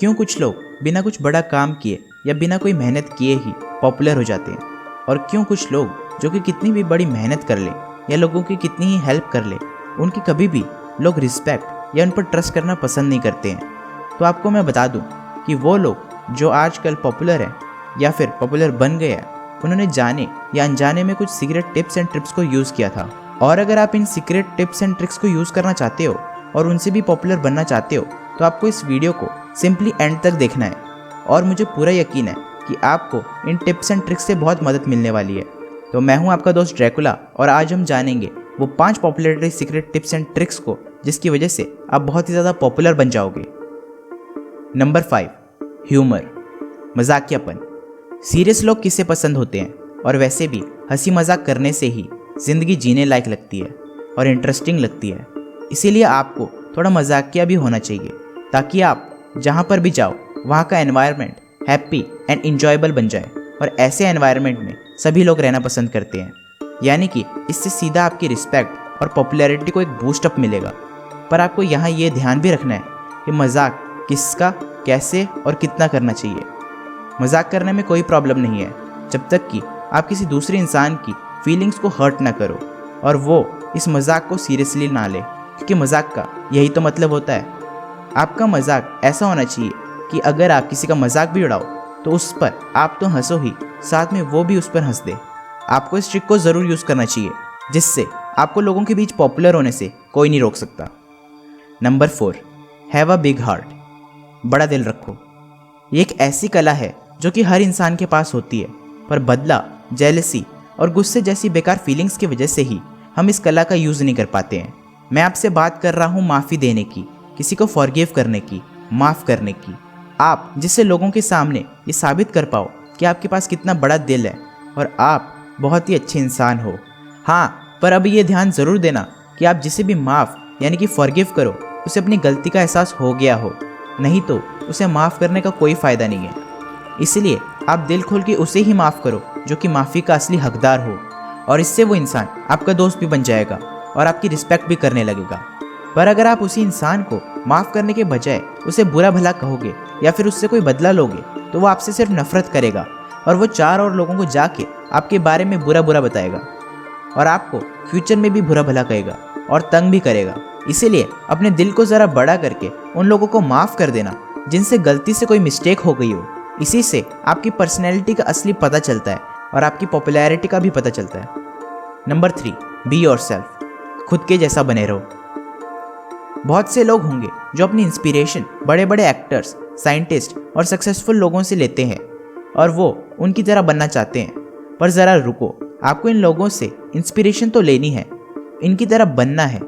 क्यों कुछ लोग बिना कुछ बड़ा काम किए या बिना कोई मेहनत किए ही पॉपुलर हो जाते हैं, और क्यों कुछ लोग जो कि कितनी भी बड़ी मेहनत कर ले या लोगों की कितनी ही हेल्प कर ले, उनकी कभी भी लोग रिस्पेक्ट या उन पर ट्रस्ट करना पसंद नहीं करते हैं। तो आपको मैं बता दूं कि वो लोग जो आजकल पॉपुलर हैं या फिर पॉपुलर बन गए हैं, उन्होंने जाने या अनजाने में कुछ सीक्रेट टिप्स एंड ट्रिक्स को यूज़ किया था। और अगर आप इन सीक्रेट टिप्स एंड ट्रिक्स को यूज़ करना चाहते हो और उनसे भी पॉपुलर बनना चाहते हो, तो आपको इस वीडियो को सिंपली एंड तक देखना है। और मुझे पूरा यकीन है कि आपको इन टिप्स एंड ट्रिक्स से बहुत मदद मिलने वाली है। तो मैं हूं आपका दोस्त ड्रैकुला, और आज हम जानेंगे वो 5 popularity secret tips and tricks को जिसकी वजह से आप बहुत ही ज़्यादा पॉपुलर बन जाओगे। Number 5, humour, मजाकियापन। सीरियस लोग किसे पसंद होते हैं, और वैसे भी हंसी मजाक करने से ही ज़िंदगी जीने लायक लगती है और इंटरेस्टिंग लगती है। इसीलिए आपको थोड़ा मजाकिया भी होना चाहिए, ताकि आप जहाँ पर भी जाओ वहाँ का एनवायरनमेंट हैप्पी एंड इंजॉयबल बन जाए। और ऐसे एनवायरनमेंट में सभी लोग रहना पसंद करते हैं, यानी कि इससे सीधा आपकी रिस्पेक्ट और पॉपुलैरिटी को एक बूस्ट अप मिलेगा। पर आपको यहाँ ये ध्यान भी रखना है कि मजाक किसका, कैसे और कितना करना चाहिए। मजाक करने में कोई प्रॉब्लम नहीं है, जब तक कि आप किसी दूसरे इंसान की फीलिंग्स को हर्ट ना करो और वो इस मजाक को सीरियसली ना ले, क्योंकि मजाक का यही तो मतलब होता है। आपका मजाक ऐसा होना चाहिए कि अगर आप किसी का मजाक भी उड़ाओ तो उस पर आप तो हंसो ही, साथ में वो भी उस पर हंस दे। आपको इस ट्रिक को ज़रूर यूज़ करना चाहिए, जिससे आपको लोगों के बीच पॉपुलर होने से कोई नहीं रोक सकता। Number 4, have a big heart, बड़ा दिल रखो। ये एक ऐसी कला है जो कि हर इंसान के पास होती है, पर बदला, जेलसी और गुस्से जैसी बेकार फीलिंग्स की वजह से ही हम इस कला का यूज़ नहीं कर पाते हैं। मैं आपसे बात कर रहा हूँ माफ़ी देने की, किसी को फॉरगिव करने की, माफ़ करने की। आप जिससे लोगों के सामने ये साबित कर पाओ कि आपके पास कितना बड़ा दिल है और आप बहुत ही अच्छे इंसान हो। हाँ, पर अब ये ध्यान ज़रूर देना कि आप जिसे भी माफ़ यानी कि फॉरगिव करो, उसे अपनी गलती का एहसास हो गया हो, नहीं तो उसे माफ़ करने का कोई फ़ायदा नहीं है। इसलिए आप दिल खोल के उसे ही माफ़ करो जो कि माफ़ी का असली हकदार हो, और इससे वो इंसान आपका दोस्त भी बन जाएगा और आपकी रिस्पेक्ट भी करने लगेगा। पर अगर आप उसी इंसान को माफ़ करने के बजाय उसे बुरा भला कहोगे या फिर उससे कोई बदला लोगे, तो वो आपसे सिर्फ नफरत करेगा और वो 4 और लोगों को जाके आपके बारे में बुरा बुरा बताएगा और आपको फ्यूचर में भी बुरा भला कहेगा और तंग भी करेगा। इसीलिए अपने दिल को ज़रा बड़ा करके उन लोगों को माफ़ कर देना जिनसे गलती से कोई मिस्टेक हो गई हो। इसी से आपकी पर्सनैलिटी का असली पता चलता है और आपकी पॉपुलैरिटी का भी पता चलता है। नंबर 3, बी योरसेल्फ, खुद के जैसा बने रहो। बहुत से लोग होंगे जो अपनी इंस्पिरेशन बड़े बड़े एक्टर्स, साइंटिस्ट और सक्सेसफुल लोगों से लेते हैं और वो उनकी तरह बनना चाहते हैं। पर ज़रा रुको, आपको इन लोगों से इंस्पिरेशन तो लेनी है, इनकी तरह बनना है,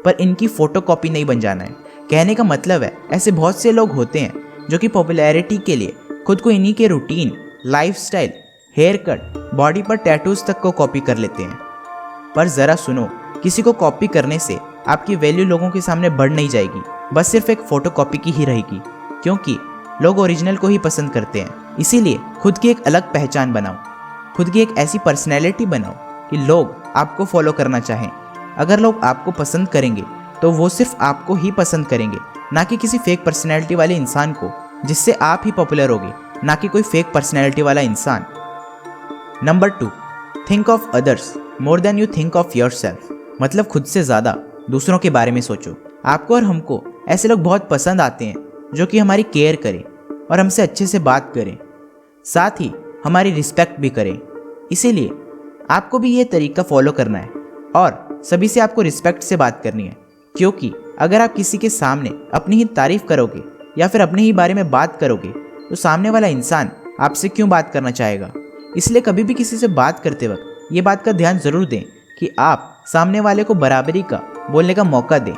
पर इनकी फ़ोटोकॉपी नहीं बन जाना है। कहने का मतलब है, ऐसे बहुत से लोग होते हैं जो कि पॉपुलैरिटी के लिए खुद को इन्हीं के routine, lifestyle, hair cut, body पर टैटूज़ तक को कॉपी कर लेते हैं। पर ज़रा सुनो, किसी को कॉपी करने से आपकी वैल्यू लोगों के सामने बढ़ नहीं जाएगी, बस सिर्फ एक फ़ोटोकॉपी की ही रहेगी, क्योंकि लोग ओरिजिनल को ही पसंद करते हैं। इसीलिए खुद की एक अलग पहचान बनाओ, खुद की एक ऐसी पर्सनैलिटी बनाओ कि लोग आपको फॉलो करना चाहें। अगर लोग आपको पसंद करेंगे तो वो सिर्फ आपको ही पसंद करेंगे, ना कि किसी फेक पर्सनैलिटी वाले इंसान को, जिससे आप ही पॉपुलर होगे, ना कि कोई फेक पर्सनैलिटी वाला इंसान। Number 2, think of others more than you think of yourself, मतलब खुद से ज़्यादा दूसरों के बारे में सोचो। आपको और हमको ऐसे लोग बहुत पसंद आते हैं जो कि हमारी केयर करें और हमसे अच्छे से बात करें, साथ ही हमारी रिस्पेक्ट भी करें। इसीलिए आपको भी ये तरीका फॉलो करना है और सभी से आपको रिस्पेक्ट से बात करनी है, क्योंकि अगर आप किसी के सामने अपनी ही तारीफ़ करोगे या फिर अपने ही बारे में बात करोगे, तो सामने वाला इंसान आपसे क्यों बात करना चाहेगा। इसलिए कभी भी किसी से बात करते वक्त ये बात का ध्यान ज़रूर दें कि आप सामने वाले को बराबरी का बोलने का मौका दें,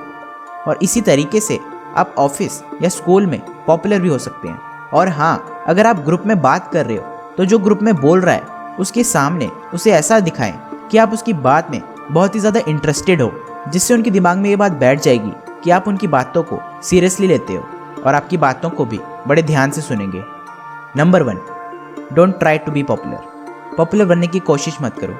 और इसी तरीके से आप ऑफिस या स्कूल में पॉपुलर भी हो सकते हैं। और हाँ, अगर आप ग्रुप में बात कर रहे हो तो जो ग्रुप में बोल रहा है उसके सामने उसे ऐसा दिखाएं कि आप उसकी बात में बहुत ही ज़्यादा इंटरेस्टेड हो, जिससे उनके दिमाग में ये बात बैठ जाएगी कि आप उनकी बातों को सीरियसली लेते हो और आपकी बातों को भी बड़े ध्यान से सुनेंगे। Number 1, don't try to be popular, popular बनने की कोशिश मत करो।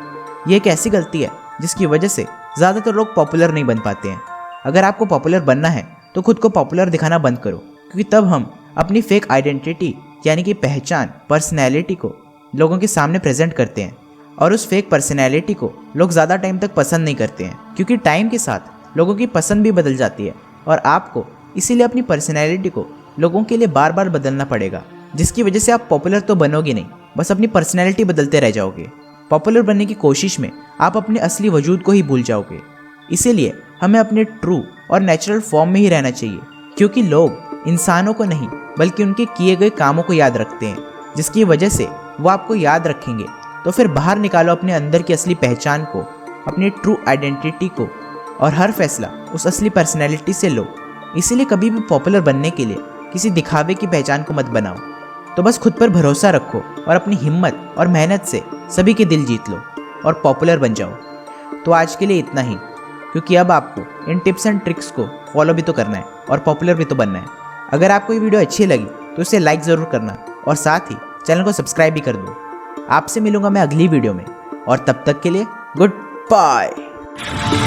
ये एक ऐसी गलती है जिसकी वजह से ज़्यादातर लोग पॉपुलर नहीं बन पाते हैं। अगर आपको पॉपुलर बनना है तो खुद को पॉपुलर दिखाना बंद करो, क्योंकि तब हम अपनी फेक आइडेंटिटी यानी कि पहचान, पर्सनैलिटी को लोगों के सामने प्रेजेंट करते हैं और उस फेक पर्सनैलिटी को लोग ज़्यादा टाइम तक पसंद नहीं करते हैं, क्योंकि टाइम के साथ लोगों की पसंद भी बदल जाती है और आपको इसीलिए अपनी पर्सनैलिटी को लोगों के लिए बार बार बदलना पड़ेगा, जिसकी वजह से आप पॉपुलर तो बनोगे नहीं, बस अपनी पर्सनैलिटी बदलते रह जाओगे। पॉपुलर बनने की कोशिश में आप अपने असली वजूद को ही भूल जाओगे। इसीलिए हमें अपने ट्रू और नेचुरल फॉर्म में ही रहना चाहिए, क्योंकि लोग इंसानों को नहीं बल्कि उनके किए गए कामों को याद रखते हैं, जिसकी वजह से वो आपको याद रखेंगे। तो फिर बाहर निकालो अपने अंदर की असली पहचान को, अपनी ट्रू आइडेंटिटी को, और हर फैसला उस असली पर्सनैलिटी से लो। इसीलिए कभी भी पॉपुलर बनने के लिए किसी दिखावे की पहचान को मत बनाओ। तो बस खुद पर भरोसा रखो और अपनी हिम्मत और मेहनत से सभी के दिल जीत लो और पॉपुलर बन जाओ। तो आज के लिए इतना ही, क्योंकि अब आपको इन टिप्स एंड ट्रिक्स को फॉलो भी तो करना है और पॉपुलर भी तो बनना है। अगर आपको ये वीडियो अच्छी लगी तो इसे लाइक ज़रूर करना और साथ ही चैनल को सब्सक्राइब भी कर दो। आपसे मिलूंगा मैं अगली वीडियो में, और तब तक के लिए गुड बाय।